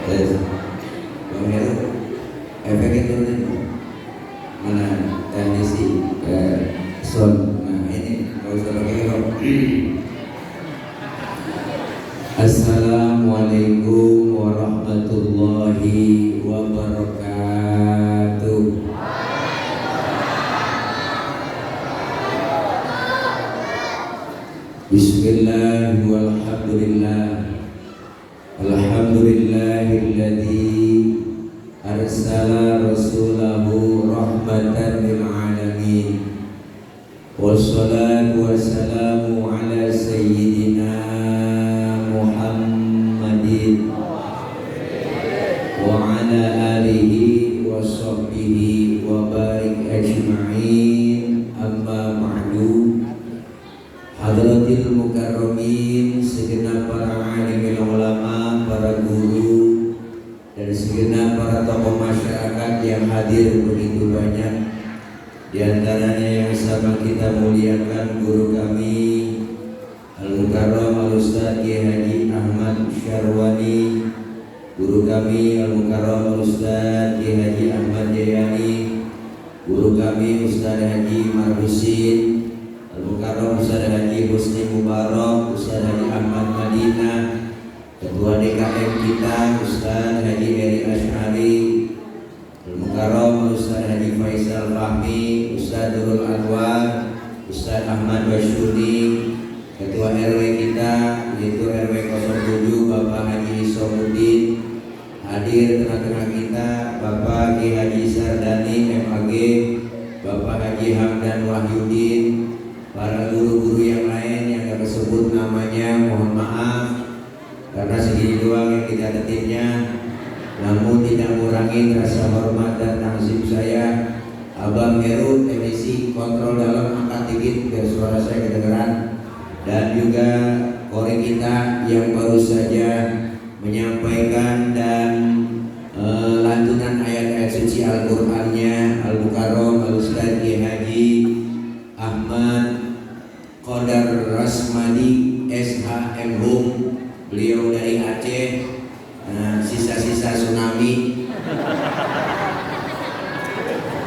Yes. Bang Heru, efeknya turunin mana kondisi sound. Nah ini kalau usah pakai rok. Assalamualaikum warahmatullahi wabarakatuh. Bismillah walhamdulillah. Alhamdulillahilladzi arsala rasulahu rahmatan lil alamin. Wassalatu wassalamu ala sayyidina Muhammadin wa ala alihi wa sahbihi wa barik ajma'in. Amma ba'du. Hadratil mukarramin, segenap para alim ulama, para guru, dan segenap para tokoh masyarakat yang hadir begitu banyak. Di antaranya yang sama kita muliakan guru kami Al-Mukarram Al-Ustadz Kiai Haji Ahmad Syarwani, guru kami Al-Mukarram Al-Ustadz Kiai Haji Ahmad Jayani, guru kami Ustadz Haji Marhusin, Al-Mukarram Ustadz Haji Husni Mubarak, Ustadz Haji Ahmad Madinah, Ketua DKM kita Ustadz Haji Eri Asy'ari, Al-Mukarram Ustadz Haji Faisal Fahmi, Ustadz Nurul Anwar, Ustadz Ahmad Basyuni, Ketua RW kita yaitu RW 07 Bapak Haji Somuddin, hadir tengah-tengah kita Bapak Kiai Haji Sardani MAG, Bapak Haji Hamdan Wahyudin, para guru-guru yang lain yang gak tersebut namanya, mohon maaf karena segini doang yang kita detiknya, namun tidak mengurangi rasa hormat dan tangzim saya. Abang Heru, teknisi kontrol dalam, angkat dikit biar suara saya kedengeran. Dan juga kori kita yang baru saja menyampaikan dan lantunan ayat-ayat suci Al-Qur'annya Al-Mukarram Al-Ustadz Kiai Haji Ahmad Qadar Rasmadi SHM Hum, beliau dari Aceh. Sisa-sisa tsunami,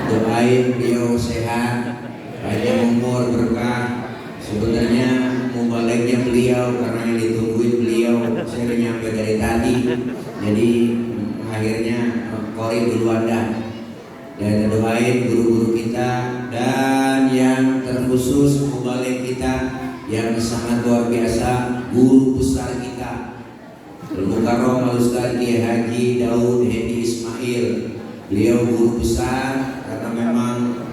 doain beliau sehat, panjang umur, berkah. Sebenarnya mubaliknya beliau karena yang ditungguin beliau saya udah nyampe dari tadi, jadi akhirnya kori duluan dah. Dan doain guru-guru kita dan yang terkhusus mubalik kita yang sangat luar biasa, guru besar kita Al-Mukarram Al-Ustadz Kiai Haji Daud Hedi Ismail. Beliau guru besar karena memang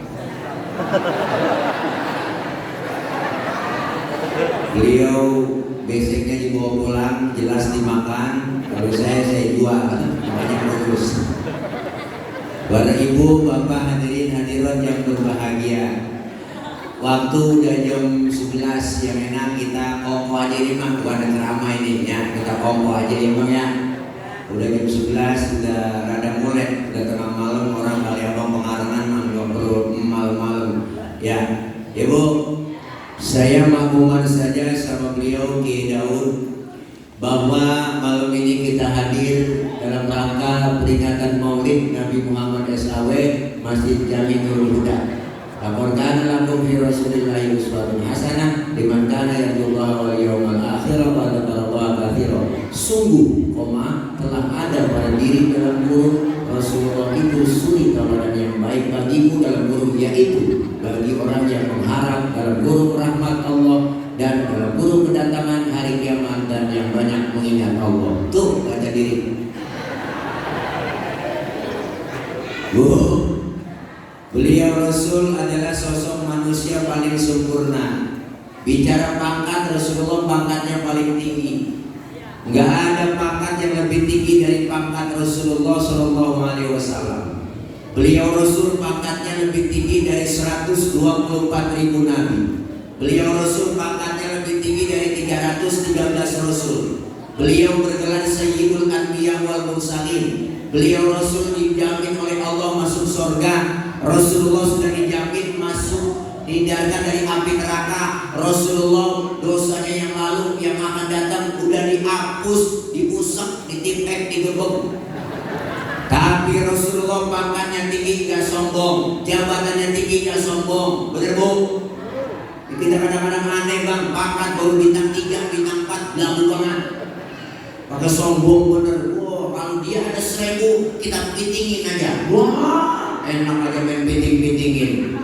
beliau basicnya dibawa pulang, jelas dimakan. Kalau saya jual, banyak bagus. Bapak Ibu, Bapak hadirin hadirat yang berbahagia, waktu udah jam 11 yang enak kita kongko aja nih Mak, bukan ada ceramah ini ya, kita kongko aja nih Mak ya. Udah jam 11, udah rada mulai, udah tengah malam, orang kali abang pengarangan nggak perlu malam-malam ya. Ibu, saya makmuman saja sama beliau Kiai Daud bahwa malam ini kita hadir dalam rangka peringatan Maulid Nabi Muhammad SAW Masjid Jami Nurul Huda. Laporkan lakum fi Rasulillahi uswatun hasanah liman kana yarjullaha wal yawmal akhir wa dzakarallaha katsiran. Sungguh, telah ada pada diri dalam kurung Rasulullah itu suri tauladan yang baik bagimu dalam kurung, yaitu bagi orang yang mengharap dalam kurung rahmat Allah dan dalam kurung kedatangan hari kiamat dan yang banyak mengingat Allah. Tuh baca diri. Beliau Rasul adalah sosok manusia paling sempurna. Bicara pangkat, Rasulullah pangkatnya paling tinggi. Enggak ada pangkat yang lebih tinggi dari pangkat Rasulullah SAW. Beliau Rasul pangkatnya lebih tinggi dari 124.000 nabi. Beliau Rasul pangkatnya lebih tinggi dari 313 Rasul. Beliau bergelar Sayyidul Anbiya wal Mursalin. Beliau Rasul dijamin oleh Allah masuk surga. Rasulullah sudah dijamin masuk dihindarkan dari api neraka. Rasulullah dosanya yang lalu, yang akan datang udah dihapus, diusap, ditipek, digebuk. Tapi Rasulullah pangkatnya tinggi gak sombong, jabatannya tinggi gak sombong, bener bu? Kita kadang-kadang aneh bang, pangkat baru bintang 3, bintang 4, lagu banget. Pakai sombong bener, wow, kalau dia ada 1000 kita pitingin aja, wah enak aja main piting-pitingin.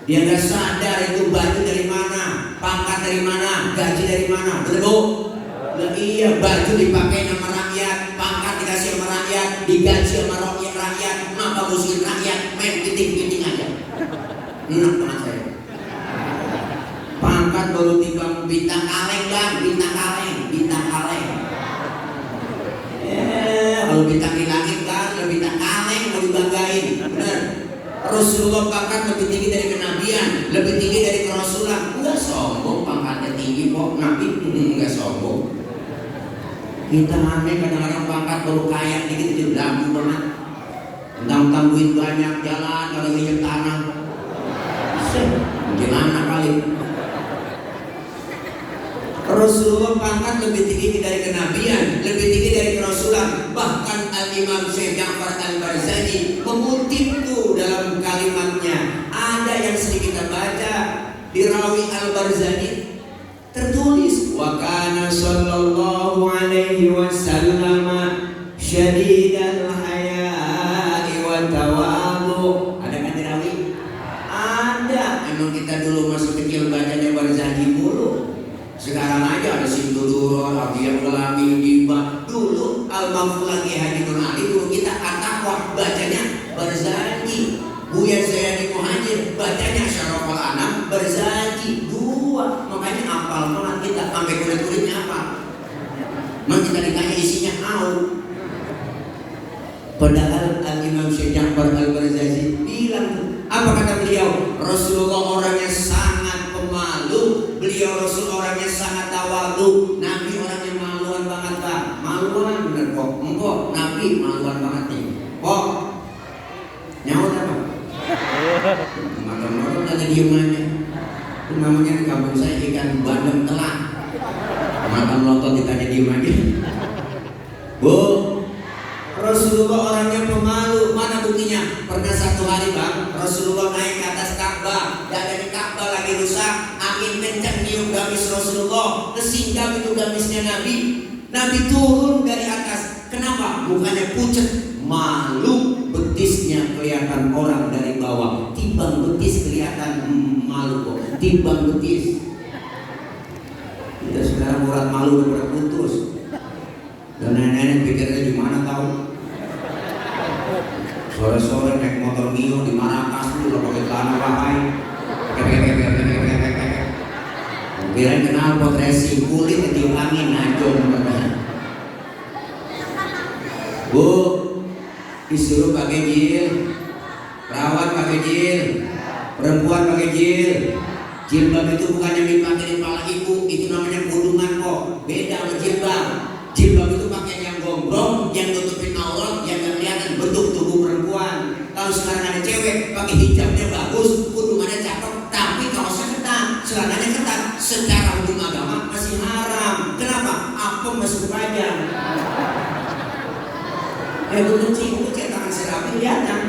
Dia gak sadar itu baju dari mana, pangkat dari mana, gaji dari mana, bener bu? Nah, iya, baju dipakai sama rakyat, pangkat dikasih sama rakyat, digaji sama rakyat, maka musuhin rakyat, main piting-piting aja. Enak banget saya. Pangkat baru timbang bintang kaleng bang, bintang kaleng. Kalau bintang di langit kan, lebih bintang kaleng mau dibanggain, bener. Rasulullah pangkat lebih tinggi dari kenabian, lebih tinggi dari kerasulan. Enggak sombong, pangkatnya tinggi kok, nabi enggak sombong. Kita aneh kadang-kadang pangkat baru kaya dikit jadi lagu banget. Tentang duit banyak jalan kalau nginjek tanah. Gimana kali? Rasulullah pangkat lebih tinggi dari kenabian, lebih tinggi dari kerasulan. Bahkan Al-Imam Syekh Ja'far Al-Barzani mengutip tuh dalam kalimatnya. Ada yang sering kita baca di Rawi Al-Barzani tertulis wa kana sallallahu alaihi wasallam syadidal haya'i wa tawadhu. Ada kan di Rawi? Ada. Emang kita dulu masih kecil bacanya Barzani mulu. Sekarang aja ada Sindurur, Abiyah Ulami, Diba. Dulu Al-Mahfuz lagi Haji Nur Ali, dulu kita At-Taqwa bacanya Barzani. Buya Zaini Muhajir bacanya Syaraful Anam Barzani. Dua, makanya apal banget kita sampai kulit-kulitnya apa. Memang kita ditanya isinya out. Padahal Al-Imam Syekh Ja'far Al-Barzani bilang, apa kata beliau? Rasulullah orangnya sangat pemalu, beliau Rasul orangnya sangat tawadhu. Nabi orangnya maluan banget pak, maluan bener kok. Empok, Nabi maluan banget nih. Kok nyaut apa? Makan-makan ada diem aja. Itu namanya di kampung saya ikan bandeng telat. Makan lontong ditanya diem aja. Bu, Rasulullah orangnya pemalu. Mana buktinya? Pernah satu hari bang, Rasulullah naik ke atas Ka'bah, dan dari Ka'bah lagi rusak, angin kencang niup gamis Rasulullah, kesinggap itu gamisnya Nabi. Nabi turun dari atas. Kenapa? Mukanya pucat, malu, betisnya kelihatan orang dari bawah. Timbang betis kelihatan malu kok. Timbang betis. Kita sekarang urat malu udah putus. Dan nenek-nenek pikirnya gimana tahu? Sore-sore naik motor Mio di Marrakas dulu pakai celana pakai. Kirain kenal pot racing, kulit ketiup angin najong. Bu, disuruh pakai jil, perawat pakai jil, perempuan pakai jil. Jilbab itu bukannya dipakai di kepala ibu, itu namanya kudungan kok. Beda sama jilbab. Jilbab itu pakai yang gombrong, yang nutupin aurat, yang gak kelihatan bentuk tubuh perempuan. Kalau sekarang ada cewek pakai hijabnya bagus, kudungannya cakep, tapi kaosnya ketat, celananya ketat. Secara hukum agama masih haram. Kenapa? Apem masuk panjang. Betul sih, itu cetakan serapi kelihatan.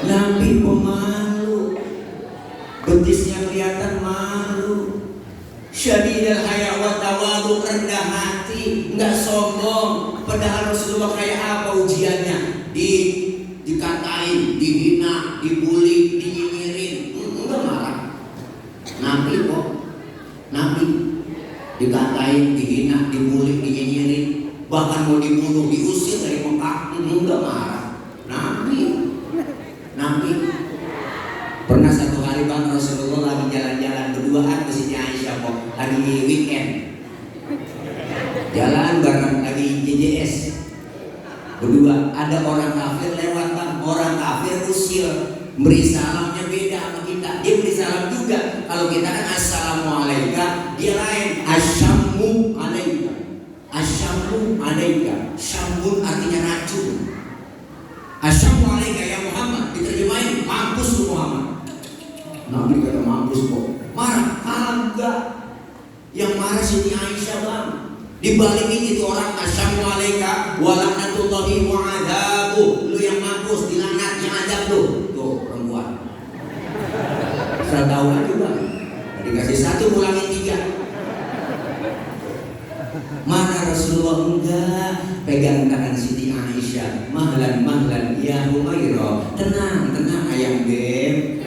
Nabi pemalu, betisnya kelihatan malu. Syadidal haya wa tawadhu, rendah hati, enggak sombong. Padahal Rasulullah kayak apa ujiannya? Dikatain, dihina, dibully, dinyinyirin, enggak marah. Nabi kok, Nabi dikatain, dihina, dibully, dinyinyirin, bahkan mau dibunuh, diusir dari Mekah, enggak marah. Nabi pernah satu hari bang Rasulullah lagi jalan-jalan berduaan ke sini Aisyah kok, lagi weekend, jalan bareng lagi JJS berdua. Ada orang kafir lewat bang, orang kafir usil, beri salamnya beda sama kita. Dia beri salam juga. Kalau kita kan assalamualaikum, dia lain assalamu alaika. Assalamu alaika. Syambun artinya racun. Nabi kata mampus kok. Marah? Kagak. Yang marah Siti Aisyah bang. Dibalikin itu orang Assalamualaikum warahmatullahi wabarakatuh. Lu yang mampus, dilaknat, yang adab lu. Tuh perempuan. Saya tahu aja bang. Dikasih satu ngulangin 3. Mana Rasulullah? Enggak. Pegang tangan Siti Aisyah. Mahlan ya Humairah. Tenang ayam beb.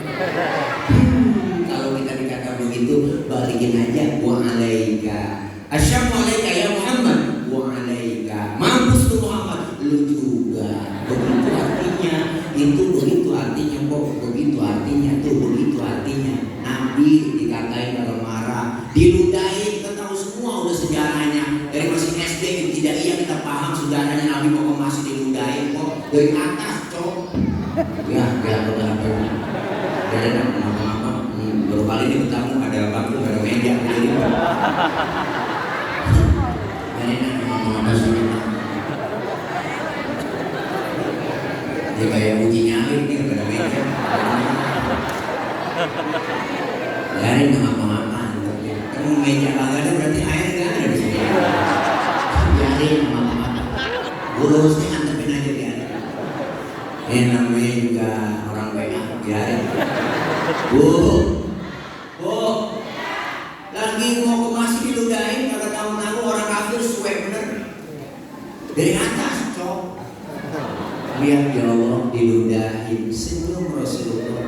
Kalau kita dikata begitu, balikin aja. Wa'alaika. Assalamualaikum ya Muhammad. Wa'alaika. Mampus tuh Muhammad. Lu juga. Begitu artinya. Itu begitu artinya kok. Begitu artinya tuh. Begitu artinya. Nabi dikatain kalau marah, diludahin. Kita tahu semua udah sejarahnya. Dari masih SD tidak iya kita paham sejarahnya Nabi kok masih diludahin kok. Dari atas cok. Ya apa. Jadi apa? Baru kali ini ketemu ada bangku, ada meja begini. Ini apa sih? Dia kayak uji nyali nih ada meja. Dari apa? Kamu meja kagak ada berarti air nggak ada di sini. Biarin apa? Urusnya antepin aja biarin. Ini namanya juga orang banyak biarin. Bu, lagi mau ke masjid diludahin, kagak tahu orang kafir suwe bener. Dari atas, cok. Lihat ya Allah diludahin, senyum Rasulullah.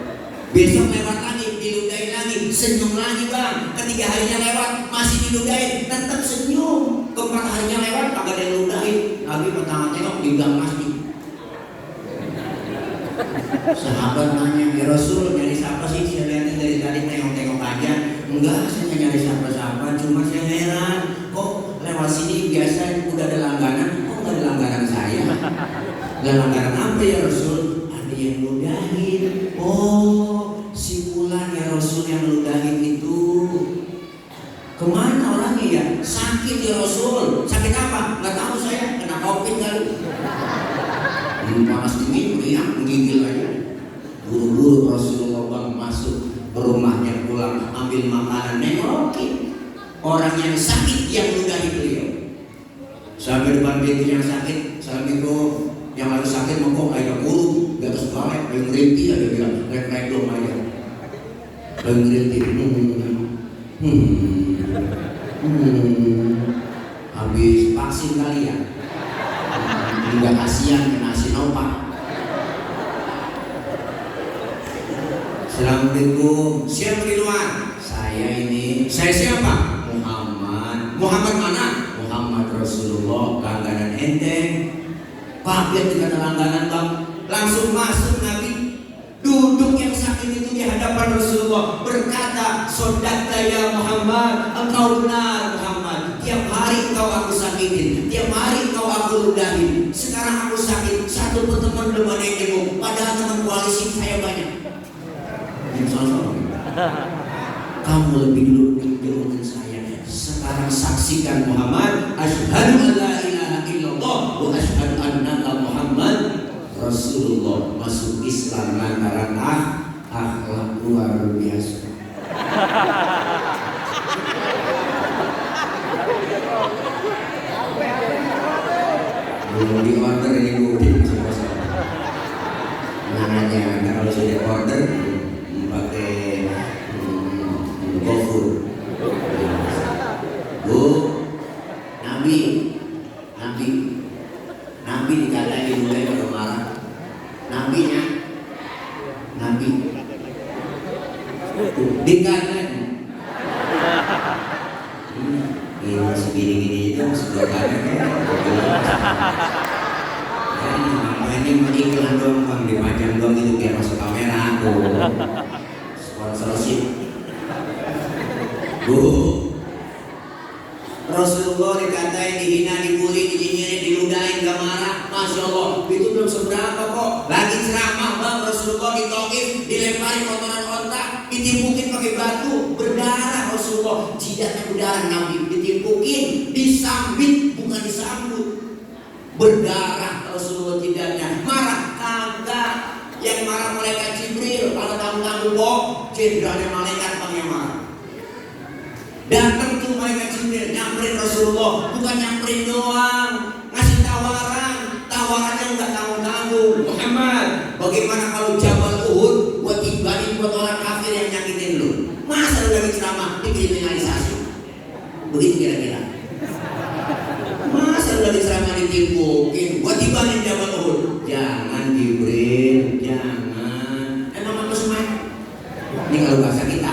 Besok lewat lagi, diludahin lagi, senyum lagi bang. Ketiga harinya lewat, masih diludahin, tetap senyum. Keempat harinya lewat, kagak ada yang ludahin. Nabi pertama tengok di gang masjid. Sahabat nanya, ya Rasul nyari siapa sih? Saya lihatin dari tadi tengok-tengok aja. Enggak, saya nyari siapa-siapa. Cuma saya heran, kok lewat sini biasa udah ada langganan, kok nggak ada langganan saya? Dan langganan apa ya Rasul? Ada yang ludahin. Oh, si Fulan ya Rasul yang ludahin itu. Kemana orangnya ya? Sakit ya Rasul. Sakit apa? Nggak tahu saya. Kena COVID kali. Panas dingin, meriang, menggigil aja. Buru-buru Rasulullah bang masuk ke rumahnya, pulang ambil makanan, nengokin orang yang sakit yang ludahi beliau. Sampai depan pintu yang sakit, Assalamualaikum. Yang harus sakit mengkong air kurung di atas balai, air ngerinti aja bilang, rek dong aja. Air ngerinti, habis vaksin kali ya. Enggak kasihan kena Sinovac. Assalamualaikum. Siapa di luar? Saya ini. Saya siapa? Muhammad. Muhammad mana? Muhammad Rasulullah. Langganan enteng. Kaget dikata langganan bang. Langsung masuk Nabi. Duduk yang sakit itu di hadapan Rasulullah. Berkata, Sodakta ya Muhammad. Engkau benar Muhammad. Tiap hari engkau aku sakitin. Tiap hari engkau aku ludahin. Sekarang aku sakit. Satu pun teman belum ada yang jenguk. Padahal teman koalisi saya banyak. Kamu lebih dulu menjengukkan saya. Sekarang saksikan Muhammad. Asyhadu an la ilaha illallah wa asyhadu annaka Muhammad Rasulullah. Masuk Islam lantaran akhlak luar biasa. Belum di order ini udah namanya. Kalau sudah order pakai GoFood. Bu, Nabi dikatain mulai kalau marah. Nabi dikatain. Ini masih gini-gini itu sudah kaget ya. Ini iklan doang bang, dipajang doang itu biar masuk kamera tuh. Sponsorship. Bu, Rasulullah dikatain, dihina, dibully, dinyinyirin, diludahin, gak marah. Masya Allah, itu belum seberapa kok. Lagi ceramah bang, Rasulullah ditokif, dilemparin kotoran otak, ditimpukin pakai batu, berdarah Rasulullah. Jidatnya berdarah Nabi, ditimpukin, disambit, bukan disambut. Berdarah Rasulullah jidatnya. Marah kagak. Yang marah mereka Jibril, kalau kamu kok jenderalnya malaikat yang marah. Datang tuh malaikat Jibril nyamperin Rasulullah, bukan nyamperin doang, ngasih tawarannya nggak tanggung-tanggung. Muhammad, bagaimana kalau Jabal Uhud buat timbalin buat orang kafir yang nyakitin lu? Masa lu lagi ceramah dikriminalisasi? Begitu kira-kira. Masa lu lagi ceramah ditimpukin buat timbalin Jabal Uhud? Jangan Jibril, jangan. Emang apa semua? Ini kalau bahasa kita.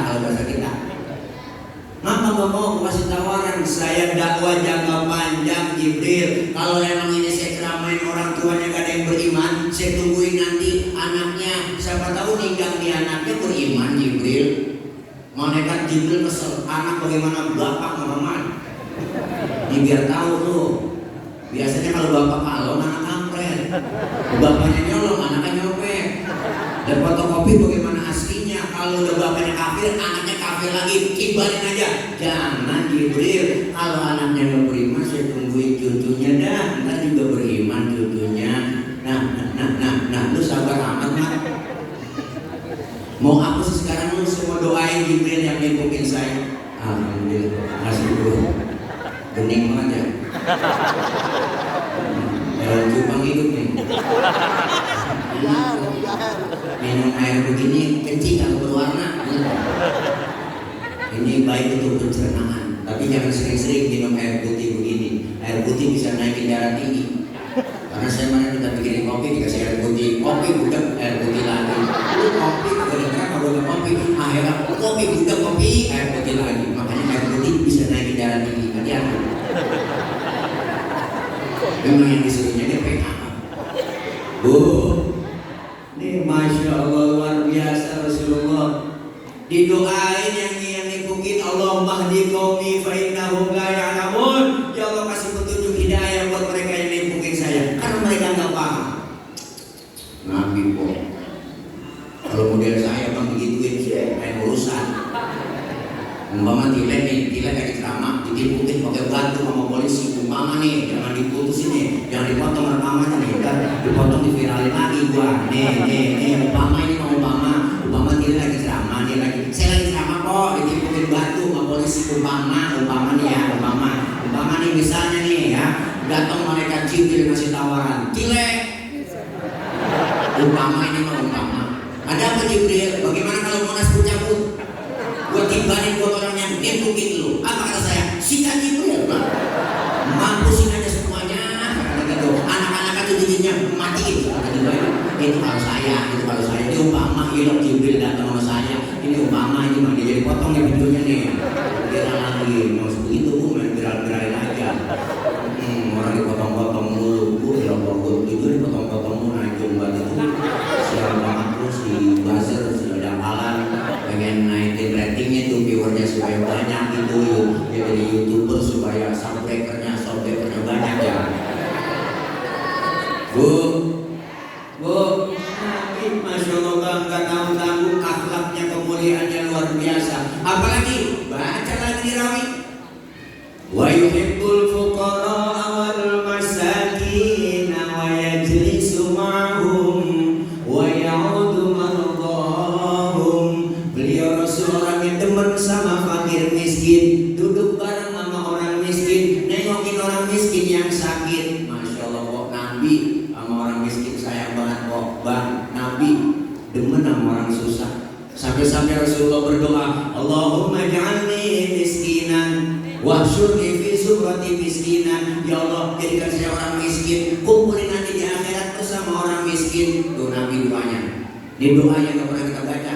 Mama gak mau kasih tawaran, saya dakwah jangka panjang Jibril. Kalau emang ini saya ceramain orang tuanya gak ada yang beriman, saya tungguin nanti anaknya, siapa tahu ninggang di anaknya beriman Jibril. Malaikat Jibril kesel, anak bagaimana bapak Muhammad. Ini biar tahu tuh. Biasanya kalau bapak kalon anak kampret, bapaknya nyolong anaknya nyopet. Dan fotokopi bagaimana aslinya. Kalau udah bapaknya kafir, anaknya kafir lagi, kibarin aja. Jangan Jibril, kalau anaknya nggak beriman, saya tungguin cucunya dah, ntar juga beriman cucunya. Nah, lu sabar amat mak. Mau apa sih sekarang lu semua doain Jibril yang nimpukin saya? Alhamdulillah, kasih dulu. Bening banget ya. Jalan cupang hidup nih. Minum air begini kencing kalau berwarna. Ini baik untuk pencernaan, tapi jangan sering-sering minum air putih begini. Air putih bisa naikin darah tinggi. Karena saya mana kita bikin kopi dikasih air putih, kopi budak air putih lagi. Kopi gara-gara kalau kopi, akhirnya kopi budak kopi air putih lagi. Makanya air putih bisa naikin darah tinggi. Hati-hati. Memang yang disuruhnya dia PK. Bu, ini Masya Allah luar biasa Rasulullah. Didoain yang nipukin, Allahumma hdi qaumi fa innahum la ya'lamun. Ya Allah kasih petunjuk hidayah buat mereka yang nipukin saya, karena mereka nggak paham. Nabi kok. Kalau model saya bang begituin sih, main urusan. Umpama tilek lagi ceramah, ditipukin pakai batu sama polisi. Umpama nih, jangan diputusin nih, jangan dipotong rekamannya nih, dipotong diviralin lagi gua. Nih, umpama ini mau umpama tilek lagi ceramah, saya lagi ceramah kok, ditipukin batu sama polisi. Umpama nih ya, umpama nih misalnya nih ya, datang malaikat Jibril ngasih tawaran, tilek. Umpama ini mau umpama. Ada apa Jibril? Bagaimana kalau Monas cabut? Gua timbalin buat orang yang nimpukin lu. Apa kata saya? Sikat Jibril, Bang. Mampusin aja semuanya. Gitu. Anak-anak itu jinnya matiin. Itu kalau saya. Ini umpama hilok Jibril datang sama saya. Ini umpama ini mah dia jadi potong nih pintunya nih. Kira lagi mau begitu bu, main viral-viralin aja. Orang dipotong-potong mulu. Bu, itu dipotong-potong mulu naik jumlah itu. Siapa banget lu si buzzer sudah kalah. Pengen naikin ratingnya tuh, viewernya supaya banyak gitu ya, jadi YouTuber supaya subscribernya banyak ya. Bu, Masya Allah bangga tanggung akhlaknya, kemuliaannya luar biasa. Apalagi baca lagi rawi. Wa yuhibbul fuqara wal masakin wa yajlisu ma'hum wa ya'udu mardahum. Beliau Rasul orang yang demen sama fakir miskin, duduk bareng sama orang miskin, nengokin orang miskin yang sakit. Masya Allah kok Nabi sama orang miskin sayang banget kok. Bang, Nabi demen sama orang susah. Sampai-sampai Rasulullah berdoa, Allahumma ja'alni miskinan wahsyurni fi zumrati miskinan. Ya Allah, jadikan saya orang miskin, kumpulin nanti di akhirat bersama orang miskin. Tuh Nabi doanya. Ini doa yang gak pernah kita baca.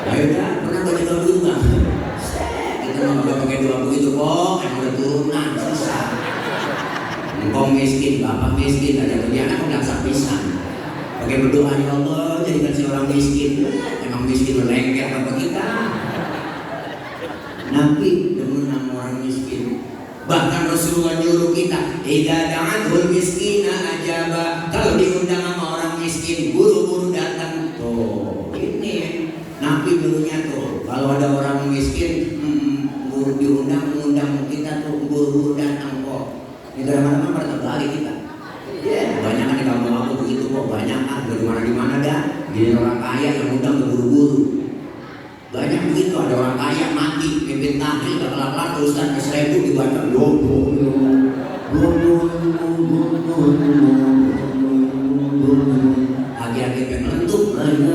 Ayo dah, pernah baca doa dulu gak? Kita gak pakai doa begitu kok, yang udah turunan, susah. Engkau miskin, bapak miskin, ada kerjaan udah pisah. Pakai berdoa, ya Allah, jadikan saya orang miskin. Emang miskin lengket apa kita? Nabi demen sama orang miskin. Bahkan Rasulullah nyuruh kita, idza da'atul miskina ajaba. Kalau diundang sama orang miskin, buru-buru datang. Tuh, ini Nabi dulunya tuh. Kalau ada orang miskin, buru diundang kita tuh buru-buru datang kok. Ini mana-mana pada terbalik kita. Ya, banyak kan di kampung aku begitu kok, banyak kan dari mana dah. Jadi orang kaya yang mimpin tahlil gak kelar-kelar tulisan ke 1000 dibaca lagi-lagi pengelentuk nanti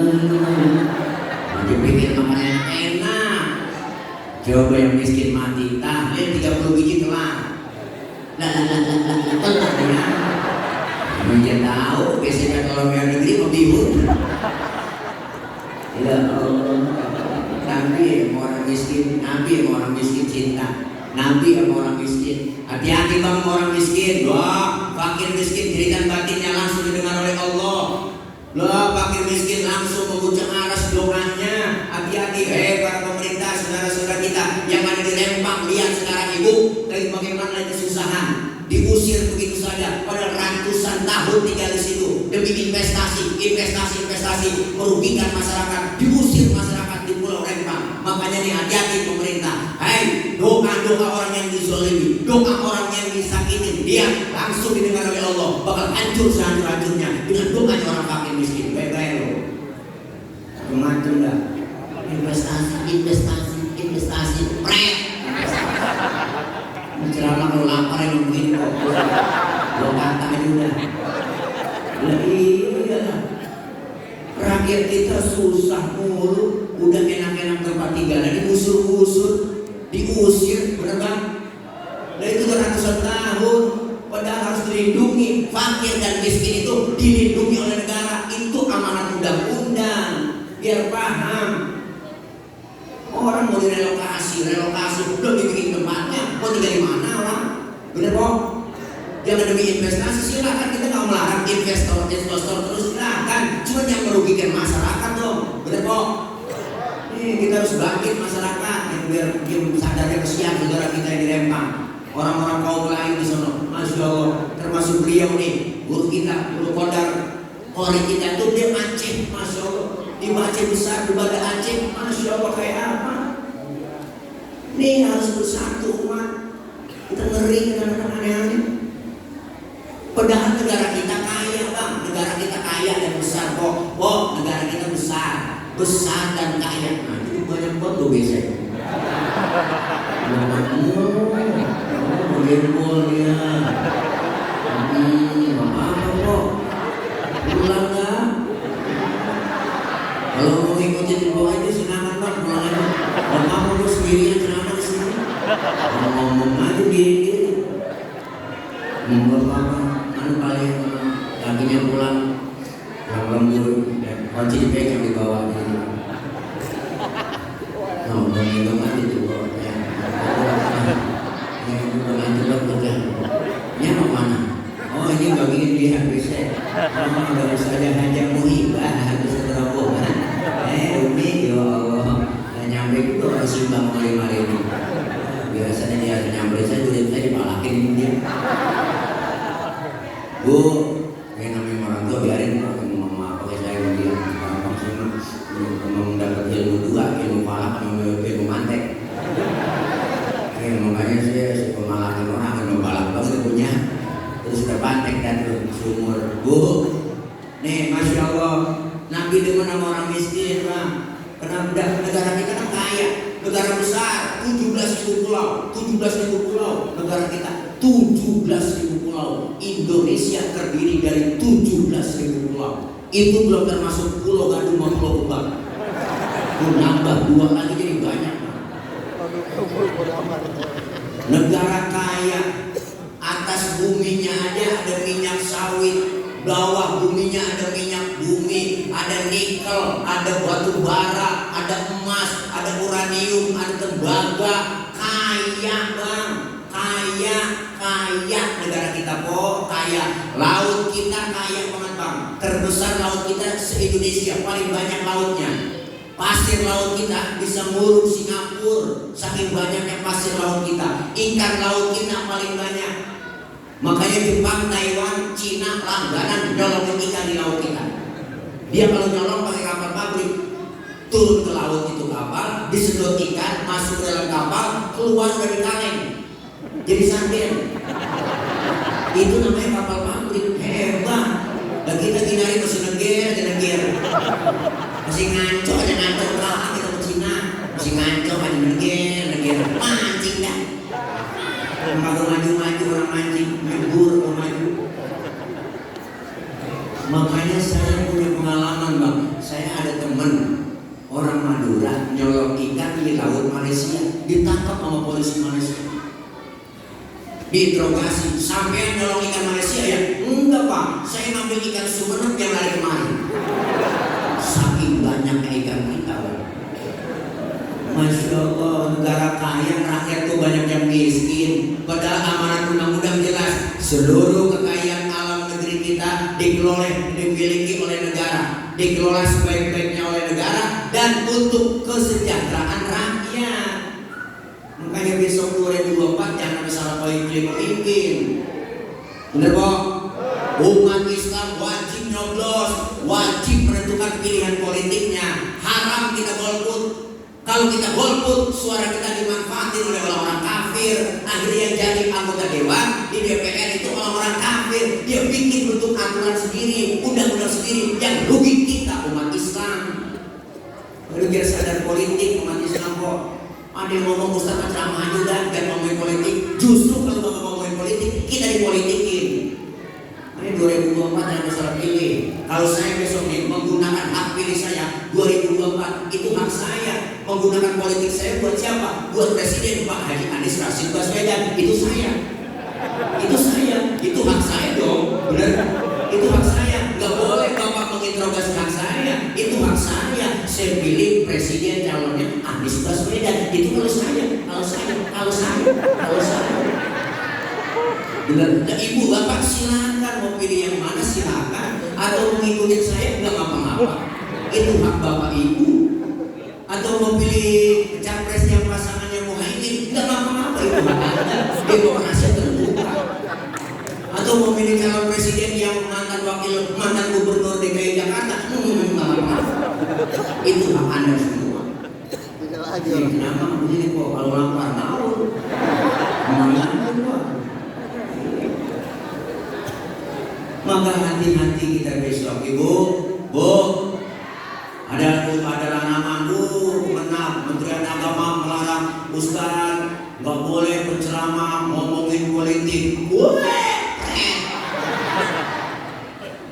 pikir makannya enak. Coba yang miskin mati tahlil 30 biji kelar Mungkin tahu, biasanya kalau yang negeri mau bihun. Ya Allah, Nabi sama orang miskin, Nabi sama orang miskin cinta, Nabi sama orang miskin. Hati-hati bang sama orang miskin. Wah, fakir miskin jeritan batinnya langsung didengar oleh Allah. Loh, fakir miskin langsung mengucap aras doanya. Hati-hati, para pemerintah, saudara-saudara kita yang ada di Rempang, lihat sekarang ibu, dari bagaimana kesusahan. Diusir begitu saja, pada ratusan tahun tinggal di situ demi investasi merugikan masyarakat, diusir masyarakat di Pulau Rempang. Makanya nih hati-hati pemerintah. Doa orang yang dizolimi, doa orang yang disakitin, dia langsung didengar oleh Allah, bakal hancur sehancur-hancurnya dengan doanya orang fakir miskin. Baik-baik loh, macam-macam dah. Investasi, pret. Ceramah kalau lapar yang nungguin kok. Lo kata aja udah. Iya. Rakyat kita susah mulu. Udah enak-enak tempat tinggal, digusur-gusur, diusir, bener bang? Nah itu udah ratusan tahun. Padahal harus dilindungi. Fakir dan miskin itu dilindungi oleh negara. Itu amanat undang-undang. Biar paham. Orang mau direlokasi, belum dibikin tempatnya, mau tinggal di mana orang? Bener kok? Jangan demi investasi, silakan, kita nggak melarang investor terus silakan, cuma yang merugikan masyarakat dong, bener kok? Kita harus bangkit masyarakat, biar sadarnya kesian saudara kita yang di Rempang, orang-orang kaum lain di sana, masya Allah, termasuk beliau nih, guru kita, guru kodar, Kori kita tuh dia Aceh, masya Allah. Di Aceh besar, di Banda Aceh, masya Allah kayak apa? Nih harus bersatu umat. Kita ngeri dengan aneh-aneh. Padahal negara kita kaya bang, negara kita kaya dan besar kok. Negara kita besar dan kaya. Nah itu banyak banget loh biasanya. Gembol ya. Apa kok? Pulang nggak? Kalau mau ngikutin gua aja silakan bang, pulang aja. Kalau kamu lu sendirian kenapa di sini? Ngomong aja gini. Ngomong apa? Kan paling kakinya pulang lembur dan kunci dipegang di bawah ini. Ngomong aja tuh bawahnya. Yang bukan itu bang kerja. Ini mau mana? Oh ini bagian dia bisa. Baru saja hanya muhibah habis terobongan. Umi ya Allah, nyampe itu harus sumbang 5.000. Biasanya dia nyampe saya dipalakin dia. Bu, yang namanya orang tua biarin mama pakai saya dia. Maksudnya mau dapat ilmu 2, ilmu palak sama ilmu mantek. Makanya saya suka malakin orang, ilmu palak banget punya. Terus terpantek dan sumur. Bu, nih masya Allah, Nabi demen sama orang miskin bang. Kenapa? Negara kita kan kaya, negara besar, 17.000 pulau, negara kita 17.000 pulau. Indonesia terdiri dari 17.000 pulau. Itu belum termasuk Pulau Gadung sama Pulau Gebang. Nambah 2 lagi jadi banyak. Negara kaya. Atas buminya aja ada minyak sawit, bawah buminya ada minyak bumi, ada nikel, ada batu bara, ada emas, ada uranium, ada tembaga. Kaya bang, kaya negara kita kok kaya. Laut kita kaya banget bang, terbesar laut kita se-Indonesia, paling banyak lautnya. Pasir laut kita bisa nguruk Singapura, saking banyaknya pasir laut kita. Ikan laut kita paling banyak. Makanya Jepang, Taiwan, Cina langganan nyolongin ikan di laut kita. Dia kalau nyolong pakai kapal pabrik, turun ke laut itu kapal, disedot ikan, masuk ke dalam kapal, keluar dari kaleng, jadi sardin. Itu namanya kapal pabrik, hebat. Dan kita masih neger, masih ngaco aja ngaco kalah kita ke Cina. si ngaco aja negel mancing dah. Kalau maju-maju orang mancing, nyebur mau maju. Makanya saya punya pengalaman bang. Saya ada teman orang Madura nyolong ikan di laut Malaysia, ditangkap sama polisi Malaysia. Diinterogasi, sampai nyolong ikan Malaysia ya? Enggak pak, saya ngambil ikan Sumenep yang lari kemarin. Saking banyaknya ikan kita bang. Masya Allah, negara kaya, rakyat tuh banyak yang miskin. Padahal amanat undang-undang jelas, seluruh kekayaan alam negeri kita dikelola, dimiliki oleh negara, dikelola sebaik-baiknya oleh negara dan untuk kesejahteraan rakyat. Makanya besok 2024 jangan salah pilih pemimpin. Bener kok? Umat Islam wajib nyoblos, wajib menentukan pilihan politiknya. Haram kita golput. Kalau kita golput, suara kita dimanfaatin oleh orang-orang kafir. Akhirnya yang jadi anggota dewan di DPR itu orang-orang kafir. Dia bikin bentuk aturan sendiri, undang-undang sendiri yang rugi kita umat Islam. Lalu biar sadar politik umat Islam kok. Ada yang ngomong Ustaz ceramah aja dan gak ngomongin politik. Justru kalau bapak ngomongin politik, kita dipolitikin. Ini 2024 yang masalah pilih. Kalau saya besok nih menggunakan hak pilih saya 2024, itu hak saya. Menggunakan politik saya buat siapa? Buat Presiden Pak Haji Anies Rashid Baswedan. Itu saya. Itu saya. Itu hak saya dong. Benar? Itu hak saya. Gak boleh bapak menginterogasi hak saya. Itu hak saya. Saya pilih Presiden calonnya Anies Baswedan. Itu kalau saya. Benar? Nah, ibu bapak silakan mau pilih yang mana silakan. Atau mengikuti saya nggak apa-apa. Itu hak bapak ibu. Atau mau pilih capres yang pasangannya Muhaimin nggak apa-apa, itu hak anda. Demokrasi terbuka. Atau mau pilih calon presiden yang mantan gubernur DKI Jakarta nggak apa-apa. Itu hak anda semua. Jadi kenapa begini kok kalau lapar tahu? Maka hati-hati kita besok ibu, bu. Ada larangan Menteri Agama melarang Ustaz nggak boleh berceramah ngomongin politik.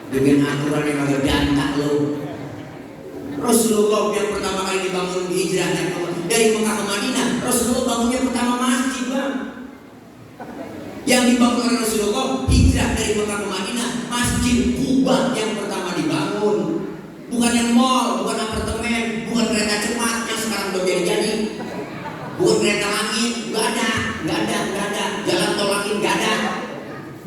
Bikin aturan yang agak jantak lo. Rasulullah yang pertama kali dibangun hijrahnya dari Mekah ke Madinah, Rasulullah bangunnya pertama masjid bang. Yang dibangun oleh Rasulullah hijrah dari Mekah ke Madinah, masjid Quba yang pertama dibangun. Bukan yang mall, bukan apartemen, bukan kereta cepat yang sekarang udah jadi. Bukan kereta langit, nggak ada. Jalan tol langit nggak ada.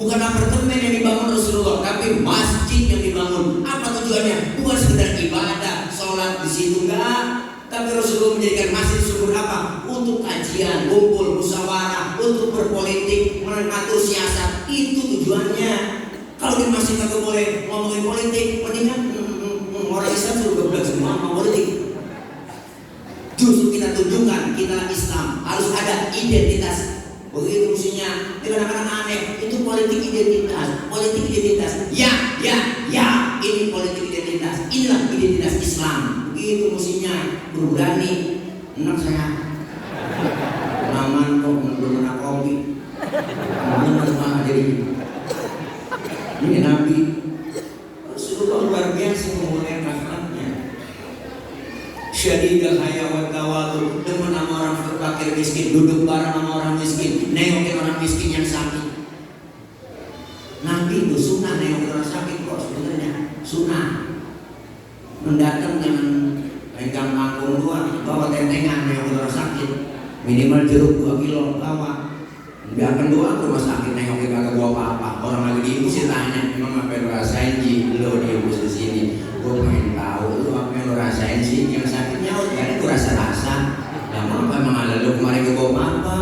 Bukan apartemen yang dibangun Rasulullah, tapi masjid yang dibangun. Apa tujuannya? Bukan sekedar ibadah, sholat di situ enggak. Tapi Rasulullah menjadikan masjid sumber apa? Untuk kajian, kumpul, musyawarah, untuk berpolitik, mengatur siasat. Itu tujuannya. Kalau di masjid nggak boleh ngomongin politik, mendingan orang Islam suruh goblok semua sama politik. Justru kita tunjukkan kita Islam harus ada identitas. Begitu mestinya. Kadang-kadang aneh itu politik identitas. Ya, ini politik identitas. Inilah identitas Islam. Begitu mestinya berani. Enak saya. Aman kok belum pernah kopi. Benar jadi. Ini Nabi. Rasulullah luar biasa kemuliaan akhlaknya. Syadidul haya wa tawadhu, demen sama orang fakir miskin, duduk bareng sama orang miskin, nengokin orang miskin yang sakit. Nabi itu sunnah nengokin orang sakit kok sebenarnya sunnah. Mendatang jangan pegang kangkung luar, bawa tentengan nengokin orang sakit, minimal jeruk 2 kilo bawa. Biarkan doa ke rumah sakit nengokin kagak bawa apa-apa. Orang lagi diinfus tanya, emang apa yang rasain sih lo diinfus di sini? Gue pengen tahu lu apa yang lo rasain sih? Yang sakitnya kan gue rasa-rasa. Lama apa emang ada lu kemarin gue bawa apa?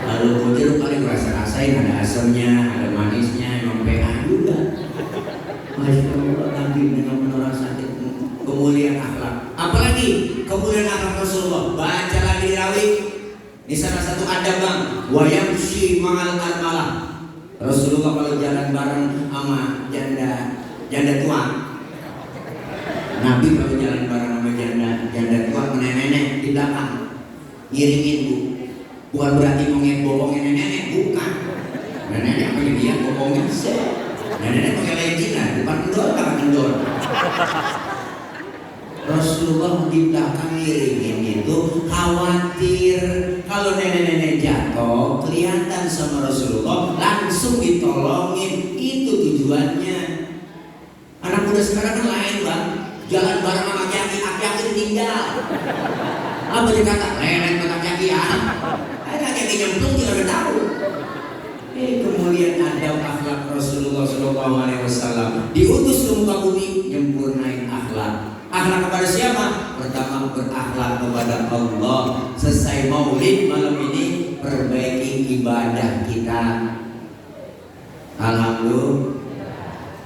Lalu gue jeruk kali gue rasa-rasain ada asamnya, ada manisnya, emang PA juga. Masya Allah, Nabi dengan orang sakit, kemuliaan akhlak. Apalagi kemuliaan akhlak Rasulullah. Baca lagi Rawi. Ini salah satu adab bang. Wayamshi ma'al armalah. Rasulullah kalau jalan bareng sama janda tua. Nabi kalau jalan bareng sama janda janda tua nenek di belakang ngiringin bu. Bukan berarti mau ngebohongin nenek, bukan. Nenek apa dia bohongin sih? Nenek pakai lencinan, bukan kendor, bukan kendor. Rasulullah di belakang ngiringin itu khawatir kalau nenek-nenek jatuh kelihatan sama Rasulullah, langsung ditolongin. Itu tujuannya. Anak muda sekarang kan lain bang, jalan bareng sama aki-aki tinggal. Apa dikata nenek ke aki-aki ya? Aki-aki nyemplung juga udah tahu. Kemudian ada akhlak Rasulullah SAW diutus ke muka bumi nyempurnain akhlak. Akhlak kepada siapa? Pertama berakhlak kepada Allah. Selesai maulid malam ini perbaiki ibadah kita. Alhamdulillah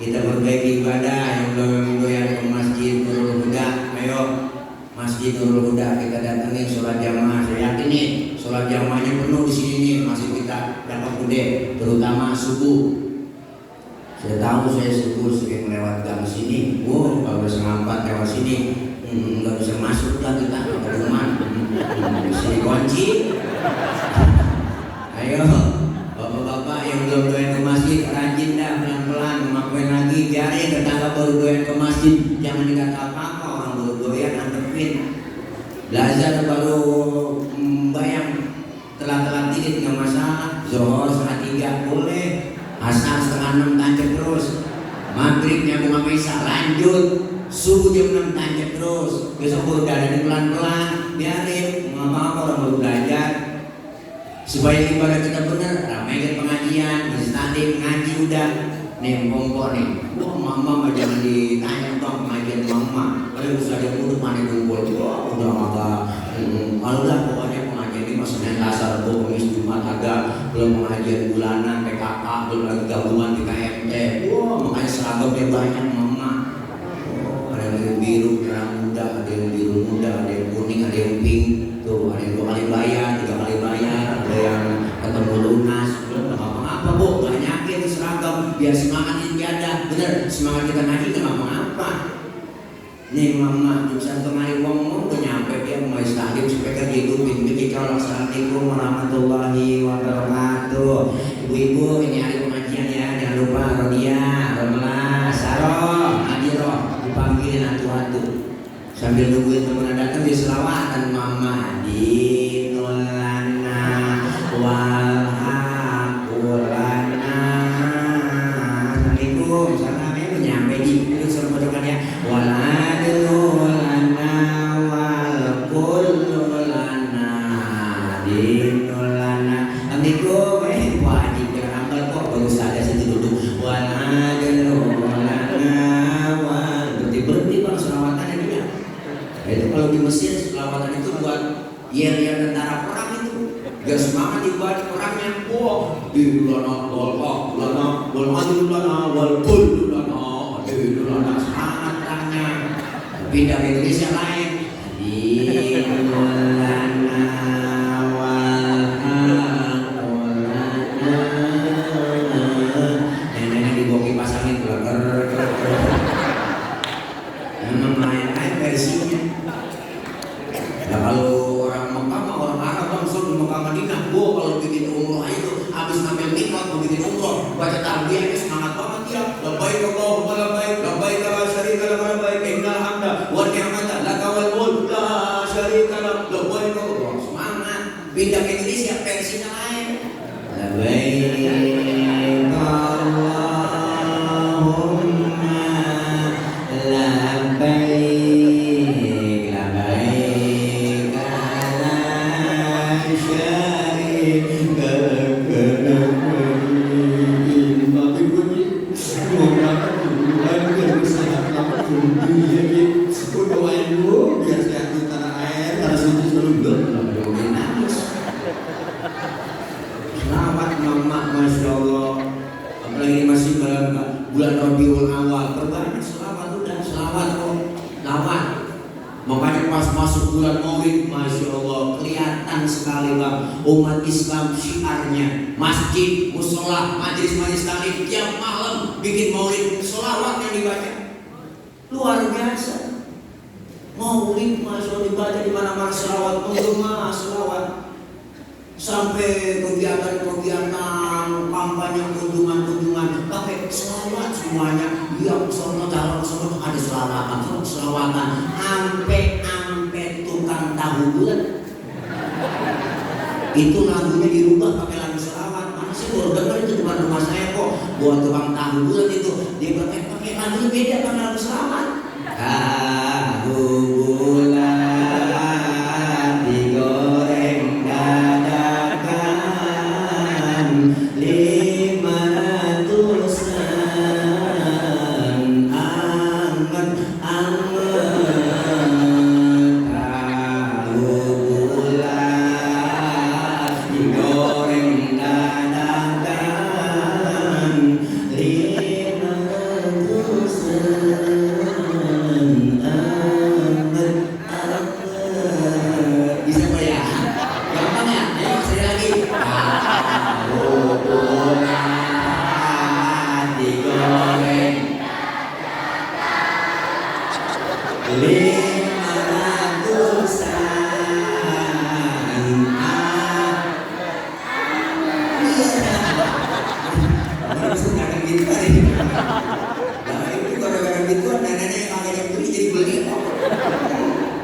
kita perbaiki ibadah. Yang belum doyan ke masjid Nurul Huda, ayo masjid Nurul Huda kita datengin sholat jamaah. Saya yakin nih sholat jamaahnya penuh di sini nih, masih kita dapat gede, terutama subuh. Saya tahu saya subuh sering lewat gang sini, kalau setengah 4 lewat sini, nggak bisa masuk lah kita ke rumah, sini kunci. Ayo, bapak-bapak yang belum doyan ke masjid, rajin dah pelan-pelan, ngelakuin lagi, biarin tetangga baru doyan ke masjid, jangan dikata apa-apa orang baru doyan antepin. Belajar baru bayang telat-telat dikit nggak masalah, zuhur setengah 3 boleh. Asar setengah 6 tancap terus, maghrib nyambung sama isya lanjut, subuh jam 6 tancap terus. Besok baru dadanya pelan-pelan, biarin ngapa-ngapa orang baru belajar. Supaya ibadah kita benar, ramaikan pengajian, masjid tadi ngaji udah. Nih kompor nih, wah mama jangan ditanya dong pengajian mama. Kalau bisa ada mulut mana kumpul, wah udah agak, kalau dah pokoknya pengajian ini maksudnya Selasa, Rabu, Kamis, Jumat ada. Belum pengajian bulanan, PKK, belum lagi gabungan di KMT. Wah, makanya seragamnya banyak mama. Ada yang biru, merah muda, ada yang biru muda, ada yang kuning, ada yang pink. Tuh, ada yang 2 kali bayar, 3 kali bayar, ada yang ketemu lunas. Belum apa-apa, bu, banyakin seragam biar semangat ibadah. Bener, semangat kita ngaji nggak apa-apa. Nih mama, jurusan kemarin ngomong udah nyampe dia mulai stadim supaya kerja hidupin. Assalamualaikum warahmatullahi wabarakatuh. Ibu-ibu ini hari pengajian ya, jangan lupa Rodia, Romla, Saroh, Nadiro dipanggilin atu-atu. Sambil nungguin temen datang di selawatan mama di nolana walhakulana. Assalamualaikum, salam ya nyampe di itu suruh majukan ya. Waladulana walkululana dinulana. Assalamualaikum, wajib beramal kok baru sadar situ duduk. Waladulana wal berhenti bang selawatannya dia. Itu kalau di Mesir selawatan itu buat yel-yel tentara perang itu. Gak semangat ibadah perangnya. Wah, dilulana semangat perangnya. Pindah ke Indonesia lain. Dilulana nenek diboki pasangin memang lain versinya. Nah kalau orang Mekah sama orang Arab langsung di Mekah Madinah, kalau bikin umroh itu habis ngambil mikot mau bikin umroh, baca talbiyah semangat banget ya. Labbaik Allahumma labbaik, labbaik la syarika lak labbaik, innal hamda wa ni'mata lak wal mulk la syarika lak. Labbaik Allah, semangat. Pindah ke Indonesia versinya lain. Labbaik selamat mama, masya Allah. Apalagi masih bulan Rabiul Awal, perbanyak selawat udah, selawat kok, lawat. Makanya pas masuk bulan Maulid, masya Allah, kelihatan sekali bang umat Islam syiarnya, masjid, musola, majelis-majelis taklim tiap malam bikin Maulid, selawat yang dibaca luar biasa. Maulid masuk dibaca di mana-mana selawat, menggema selawat. Sampai kegiatan-kegiatan kampanye kunjungan-kunjungan pakai selawat semuanya. Ya Allah ada selawatan. Sampai tukang tahu bulat itu lagunya dirubah pakai lagu selawat. Mana sih baru dengar itu depan rumah saya kok. Buat tukang tahu bulat itu dia pakai lagunya beda pakai lagu selawat. Tahu bulat digoreng dadakan 500-an anget. Tahu bulat digoreng dadakan 500-an. Bisa Pak ya? Gampang ya? Ayo sekali lagi. Tahu bulat digoreng 500-an. Nah itu gara-gara gituan nenek-nenek yang kagak yang beli jadi beli kok.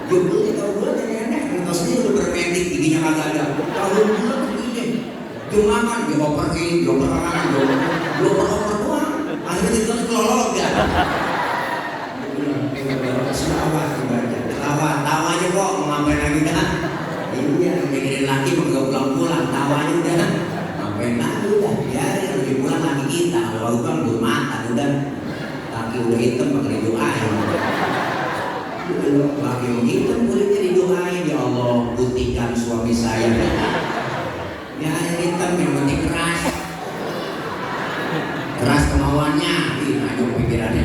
Gue beli tau gue nenek-nenek tasnya udah bermedik giginya kagak ada. Tahun bulan begini cuma makan dioper ini, dioper kanan, dioper doang. Akhirnya itu kelolok ya. Selawat dibaca, selawat tahu aja kok mau ngapain lagi dah. Iya mikirin lagi mau pulang-pulang tahu aja udah. Ngapain lagi udah biarin lagi pulang lagi kita. Kalau pulang belum makan udah. Laki udah hitam pakai doain. Laki udah hitam kulitnya didoain, ya Allah putihkan suami saya. Ya yang hitam yang penting keras kemauannya. Ih aduh pikirannya.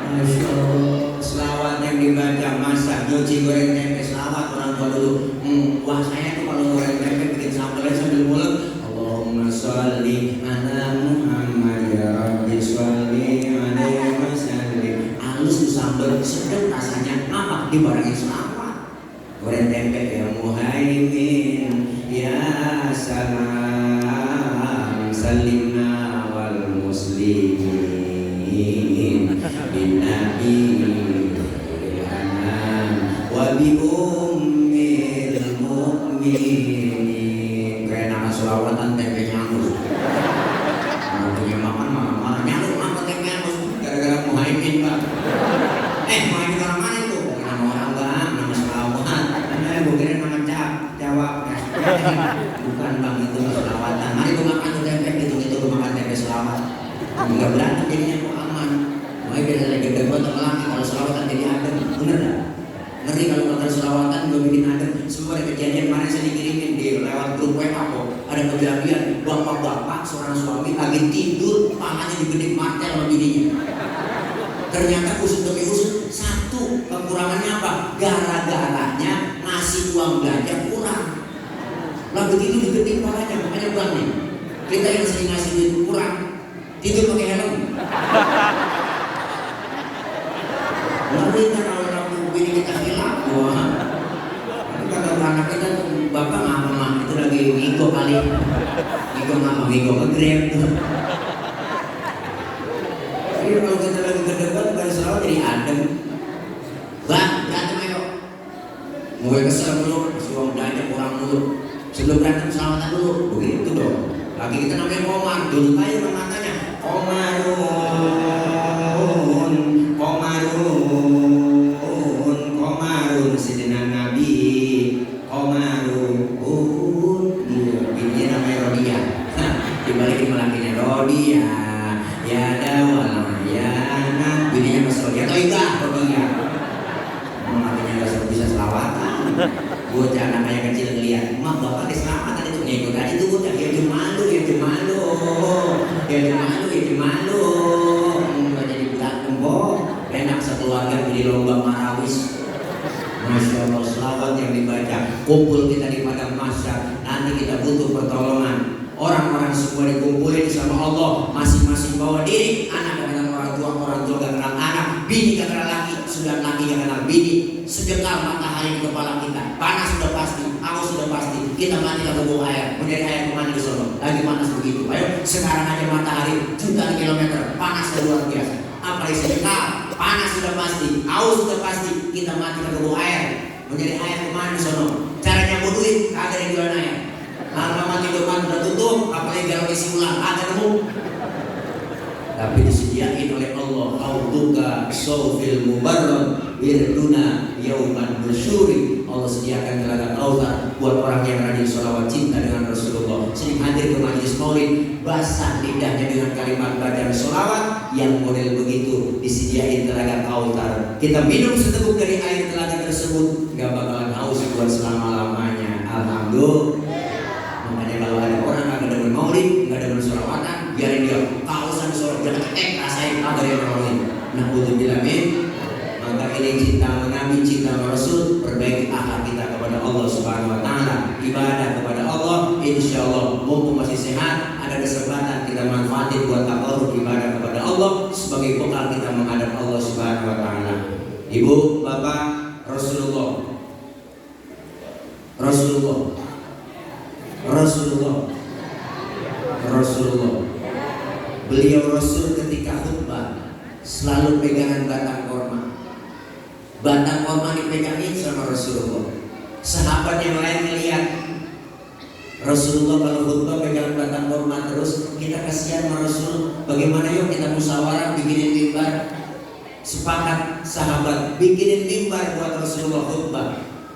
Masya Allah, selawat yang dibaca masak nyuci goreng tempe selawat orang tua dulu. Wah saya tuh kalau goreng tempe bikin sambelnya sambil mulut. Allahumma sholli ala Muhammad ya Rabbi sholli alaihi wasallim. Halus tuh sambal sedap rasanya. Apa? Dibarengin selawat. Goreng tempe ya Muhaimin ya salam salimna wal muslimin bin nabi wa bi ummil mu'minin. Kayak nama selawatan tempe nyangkut. Mau punya makan malah nyangkut apa tempe nyangkut gara-gara Muhaimin Pak. Muhaimin orang mana itu? Nama orang Bang, nama selawat. Gue kira nama jawab. Bukan Bang, itu selawatan. Mari gue makan tuh tempe gitu gue makan tempe selawat. Enggak berantem jadinya kok aman. Makanya biasa lagi udah gue temen laki kalau selawatan jadi adem. Bener gak? Ngeri kalau makan selawatan gue bikin adem. Semua ada kejadian mana saya dikirimin di lewat grup WA kok. Ada kejadian bapak-bapak seorang suami lagi tidur tangannya dibedik martel sama bininya. Ternyata usut demi usut. Satu kekurangannya apa? Gara-garanya ngasih uang belanja kurang. Lalu tidur dibedik palanya. Makanya bang nih, kita yang sering ngasih duit kurang tidur pakai helm. Lalu kalau lampu bini kita hilang, wah. Kalau anak kita bapak ngapa itu lagi ngigo kali, ngigo ke Grab tuh. Jadi kalau kita lagi berdebat baru selalu jadi adem. Bang, berantem ayo. Mau kesel dulu, kasih uang belanja kurang dulu. Sebelum berantem selawatan dulu, begitu dong. Lagi kita namanya Komar, dulu aja matanya. Komarun, Sidina Nabi. Komarun, dia bininya namanya Rodia. Dibalikin malakinya Rodia, ya dawal, ya anak. Bininya Mas Rodia, atau enggak, pokoknya. Malakinya nggak bisa selawatan. Bocah anaknya kecil ngeliat, mak bapak di selawatan itu ngikut aja tuh bocah. Ya cuma lu. Nggak jadi berantem kok. Enak sekeluarga jadi lomba marawis. Masya Allah, selawat yang dibaca. Kumpul kita di padang mahsyar. Nanti kita butuh pertolongan. Orang-orang semua dikumpulin sama Allah. Masing-masing bawa diri. Anak gak kenal orang tua gak kenal anak. Bini gak kenal laki. sembilan laki yang kenal bini, sejengkal matahari di kepala kita, panas sudah pasti, haus sudah pasti, kita mati kalau bawa air, menjadi air kemana di sana, lagi panas begitu. Ayo sekarang aja matahari jutaan kilometer, panas dan luar biasa. Apalagi sejengkal, panas sudah pasti, haus sudah pasti, kita mati kalau bawa air, menjadi air kemana di sana. Caranya mau duit, kagak ada jualan air. Lama mati depan udah tutup, apalagi kalau isi ulang, ada nemu. Tapi disediain oleh Allah auduka sawfil mubarrad wirduna yauman bersyuri. Allah sediakan telaga Kautsar buat orang yang rajin sholawat cinta dengan Rasulullah, sering hadir ke majelis maulid, basah lidahnya dengan kalimat bacaan sholawat yang model begitu. Disediain telaga Kautsar, kita minum seteguk dari air telaga tersebut, gak bakalan haus buat selama-lamanya. Alhamdulillah. Makanya kalau ada orang gak demen maulid, gak demen sholawatan, biarin dia kausan sholat, jangan rasain apa yang maulid. Nah untuk bilamin, maka ini cinta Nabi, cinta Rasul, perbaiki akhlak kita kepada Allah Subhanahu Wa Taala, ibadah kepada Allah. Insya Allah, mumpung masih sehat, ada kesempatan kita manfaatin buat takarruf ibadah kepada Allah sebagai bekal kita menghadap Allah Subhanahu Wa Taala. Ibu, bapak, Rasulullah, beliau Rasul ketika khutbah selalu pegangan batang korma. Batang korma dipegangin sama Rasulullah. Sahabat yang lain melihat Rasulullah kalau khutbah pegang batang korma terus, kita kasihan sama Rasul. Bagaimana yuk kita musyawarah bikinin mimbar. Sepakat sahabat bikinin mimbar buat Rasulullah khutbah.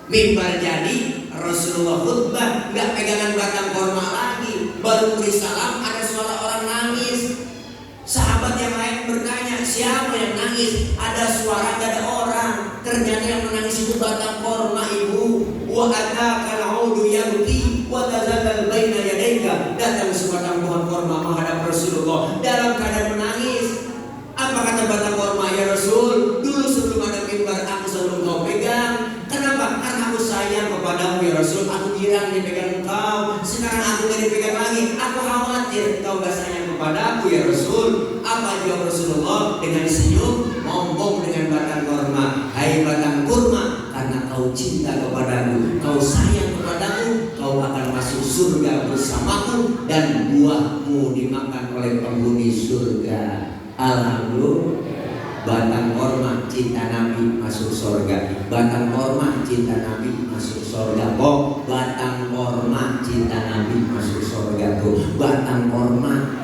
Mimbar jadi, Rasulullah khutbah nggak pegangan batang korma lagi. Baru beri salam ada suara orang nangis. Sahabat yang lain bertanya, siapa yang nangis? Ada suara, nggak ada orang. Ternyata yang menangis itu batang korma, ibu. Wa atakal audu yabki wa tazallal baina yadayka. Datang sebatang pohon korma menghadap Rasulullah dalam keadaan menangis. Apa kata batang korma? Ya Rasul, dulu sebelum ada mimbar aku selalu kau pegang. Kenapa? Karena aku sayang kepadamu ya Rasul. Aku girang dipegang engkau. Sekarang aku gak dipegang lagi. Aku khawatir kau gak sayang kepadaku ya Rasul. Apa jawab Rasulullah dengan senyum, ngomong dengan batang kurma. Hai batang kurma, karena kau cinta kepadaku, kau sayang kepadaku, kau akan masuk surga bersamaku dan buahmu dimakan oleh penghuni surga. Alhamdulillah. Batang korma cinta Nabi masuk surga. Batang korma cinta Nabi masuk surga. Kok batang korma cinta Nabi masuk surga tuh. Batang korma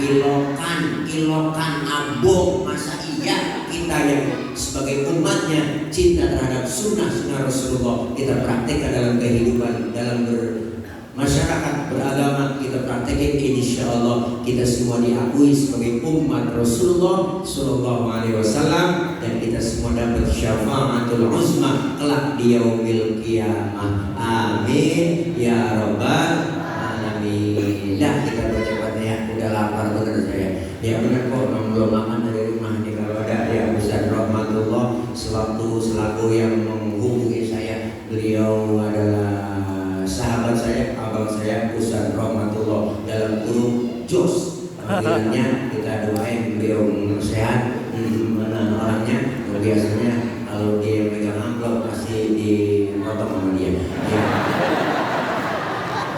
ilokan abong. Masa iya kita yang sebagai umatnya cinta terhadap sunnah Rasulullah kita praktekkan dalam kehidupan, dalam masyarakat beragama kita praktekin, insya Allah kita semua diakui sebagai umat Rasulullah Sallallahu Alaihi Wasallam dan kita semua dapat syafaatul uzma kelak di yaumil qiyamah. Amin ya rabbal alamin. Dah kita baca ya, udah lapar bener saya. Ya benar kok, belum makan dari rumah nih. Kalau ada ya Ustaz Rahmatullah selaku yang menghubungi saya, beliau adalah sahabat saya, abang saya Ustaz Rahmatullah dalam grup JOS. Panggilannya kita doain beliau sehat. Mana orangnya? Biasanya kalau dia pegang amplop pasti dipotong sama dia. Ya.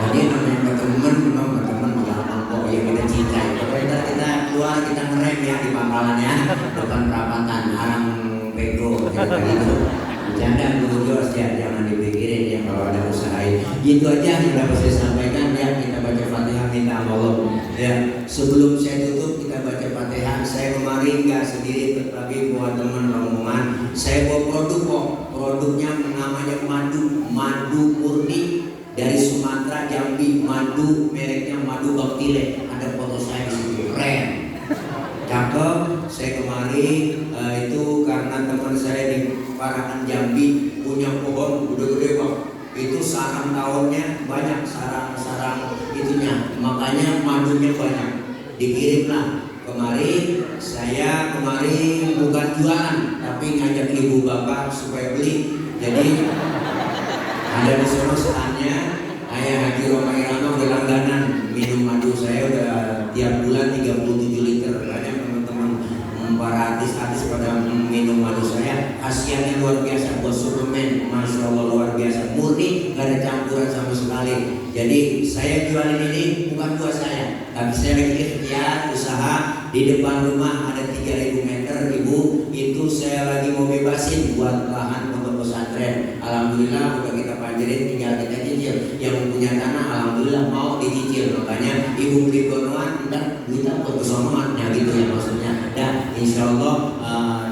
Jadi namanya teman, memang teman gampang kok ya kita cinta. Pokoknya kita keluar kita ngerem ya di pangkalan ya, depan perapatan arang bego gitu. Bercanda dulu Jos ya, jangan dipikirin ya kalau ada usaha. Gitu aja yang dapat saya sampaikan ya. Kita baca Fatihah minta Allah ya. Sebelum saya tutup kita baca Fatihah. Saya kemarin nggak sendiri, tapi buat teman rombongan saya bawa produk kok. Produknya namanya madu murni dari Sumatera Jambi. Madu mereknya madu Baktile. Ada foto saya di situ, keren, cakep. Saya kemarin itu karena teman saya di Parakan Jambi punya pohon gede-gede kok. Itu sarang tawonnya banyak, sarang itunya, makanya madunya banyak. Dikirimlah kemarin. Saya kemarin bukan jualan, tapi ngajak ibu bapak supaya beli. Jadi ada di sana saatnya Ayah Haji Roma Irama udah langganan minum madu saya udah tiap bulan 37 liter. Banyak teman-teman para artis pada minum madu saya. Jadi saya jualin ini bukan buat saya, tapi saya lagi ikhtiar usaha di depan rumah ada 3.000 meter ibu, itu saya lagi mau bebasin buat lahan pondok pesantren. Alhamdulillah udah kita panjerin, tinggal kita cicil. Yang punya tanah alhamdulillah mau dicicil, makanya ibu beli gonoan dan kita buat kesonoannya gitu ya maksudnya. Dan insya Allah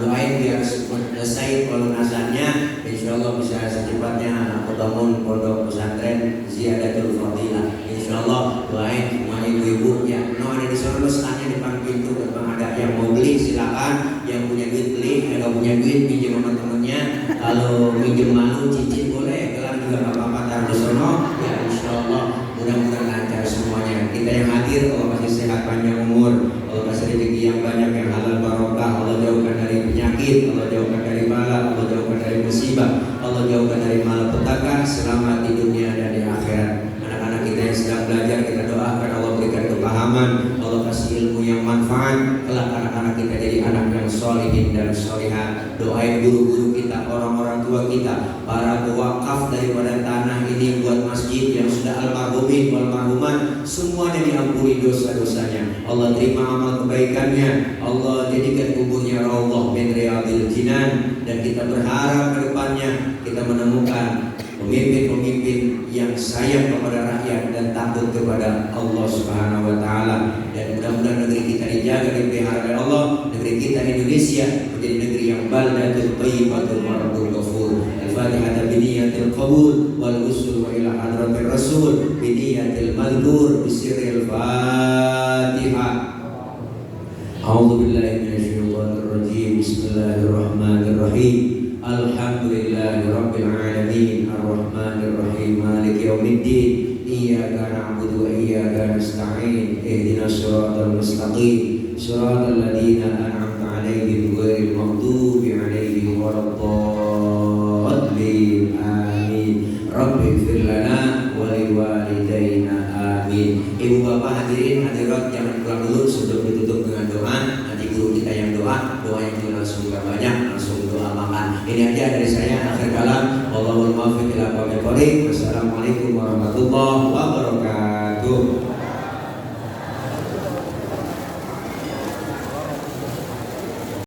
doain biar selesai pelunasannya, insya Allah bisa secepatnya bangun pondok pesantren Ziyadatul Fadilah. Insya Allah doain semuanya ibu-ibu ya. No ada di sana tanya depan pintu, depan ada yang mau beli silakan, yang punya duit beli, kalau punya duit pinjam sama temennya, kalau pinjam malu cicil boleh, kalau juga nggak apa-apa taruh di sana. Ya insya Allah mudah-mudahan lancar semuanya. Kita yang hadir Allah kasih sehat panjang umur, Allah kasih rezeki yang banyak yang halal barokah, Allah jauhkan dari penyakit, Allah jauhkan dari bala, Allah jauhkan dari musibah, Allah jauhkan dari malapetaka, selamat di dunia dan di akhirat. Anak-anak kita yang sedang belajar kita doakan Allah berikan kepahaman, Allah kasih ilmu yang manfaat, kelak anak-anak kita jadi anak yang solihin dan solihat. Doain guru-guru kita, orang-orang tua kita, para pewakaf daripada tanah ini buat masjid yang sudah almarhumin walmarhumat, semuanya diampuni dosa-dosanya. Allah terima amal kebaikannya, Allah jadikan kuburnya raudhah min riyadil jinan, dan kita berharap ke depannya kita menemukan pemimpin-pemimpin yang sayang kepada rakyat dan takut kepada Allah Subhanahu wa taala. Dan mudah-mudahan negeri kita dijaga dan dipelihara oleh Allah. Negeri kita Indonesia menjadi negeri yang baldatun thayyibatun wa rabbul ghafur. Al-Fatihah bi niyatil qabul wal usul wa ila hadratir rasul bi niyatil madhkur bi sirril Fatihah. A'udzu billahi minasyaitonir rajim. Bismillahirrahmanirrahim. Alhamdulillahi rabbil alamin arrahmanir rahim maliki yaumiddin iyyaka na'budu wa iyyaka nasta'in ihdinas siratal mustaqim siratal ladzina an'amta 'alaihim ghairil maghdubi 'alaihim waladdallin amin. Rabbighfir lana wa liwalidayna amin. Ibu bapak hadirin hadirat jangan pulang dulu sebelum ditutup dengan doa. Nanti guru kita yang doa yang juga langsung gak banyak, langsung doa makan. Ini aja dari saya, akhir kalam. Wallahul muwaffiq ila aqwamit thoriq. Wassalamualaikum warahmatullahi